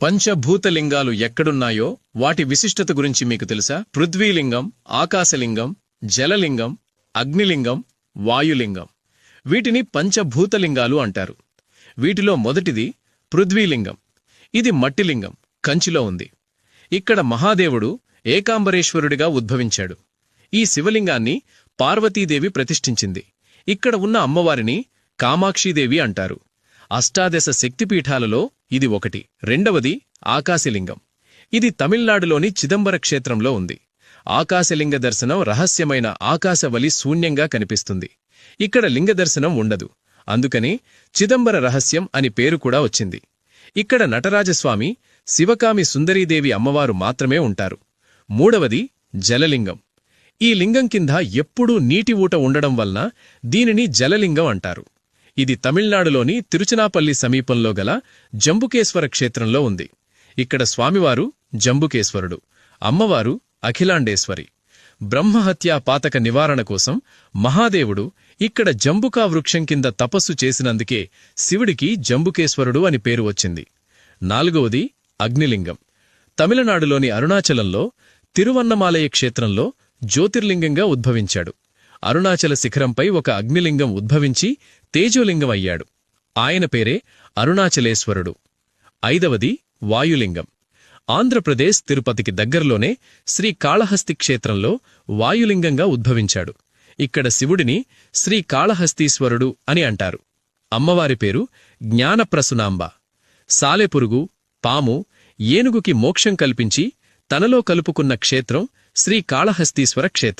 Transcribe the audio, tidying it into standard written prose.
పంచభూతలింగాలు ఎక్కడున్నాయో వాటి విశిష్టత గురించి మీకు తెలుసా? పృథ్వీలింగం, ఆకాశలింగం, జలలింగం, అగ్నిలింగం, వాయులింగం. వీటిని పంచభూతలింగాలు అంటారు. వీటిలో మొదటిది పృథ్వీలింగం. ఇది మట్టిలింగం, కంచిలో ఉంది. ఇక్కడ మహాదేవుడు ఏకాంబరేశ్వరుడిగా ఉద్భవించాడు. ఈ శివలింగాన్ని పార్వతీదేవి ప్రతిష్ఠించింది. ఇక్కడ ఉన్న అమ్మవారిని కామాక్షీదేవి అంటారు. అష్టాదశ శక్తిపీఠాలలో ఇది ఒకటి. రెండవది ఆకాశలింగం. ఇది తమిళనాడులోని చిదంబర క్షేత్రంలో ఉంది. ఆకాశలింగ దర్శనం రహస్యమైన ఆకాశవలి శూన్యంగా కనిపిస్తుంది. ఇక్కడ లింగదర్శనం ఉండదు. అందుకని చిదంబర రహస్యం అని పేరు కూడా వచ్చింది. ఇక్కడ నటరాజస్వామి, శివకామి సుందరీదేవి అమ్మవారు మాత్రమే ఉంటారు. మూడవది జలలింగం. ఈ లింగం కింద ఎప్పుడూ నీటి ఊట ఉండడం వలన దీనిని జలలింగం అంటారు. ఇది తమిళనాడులోని తిరుచినాపల్లి సమీపంలో గల జంబుకేశ్వర క్షేత్రంలో ఉంది. ఇక్కడ స్వామివారు జంబుకేశ్వరుడు, అమ్మవారు అఖిలాండేశ్వరి. బ్రహ్మహత్యా పాతక నివారణ కోసం మహాదేవుడు ఇక్కడ జంబుకా వృక్షం కింద తపస్సు చేసినందుకే శివుడికి జంబుకేశ్వరుడు అని పేరు వచ్చింది. నాలుగవది అగ్నిలింగం. తమిళనాడులోని అరుణాచలంలో తిరువన్నమాలయ క్షేత్రంలో జ్యోతిర్లింగంగా ఉద్భవించాడు. అరుణాచల శిఖరంపై ఒక అగ్నిలింగం ఉద్భవించి తేజోలింగం అయ్యాడు. ఆయన పేరే అరుణాచలేశ్వరుడు. ఐదవది వాయులింగం. ఆంధ్రప్రదేశ్ తిరుపతికి దగ్గరలోనే శ్రీకాళహస్తి క్షేత్రంలో వాయులింగంగా ఉద్భవించాడు. ఇక్కడ శివుడిని శ్రీకాళహస్తీశ్వరుడు అని అంటారు. అమ్మవారి పేరు జ్ఞానప్రసునాంబ. సాలెపురుగు, పాము, ఏనుగుకి మోక్షం కల్పించి తనలో కలుపుకున్న క్షేత్రం శ్రీకాళహస్తీశ్వర క్షేత్రం.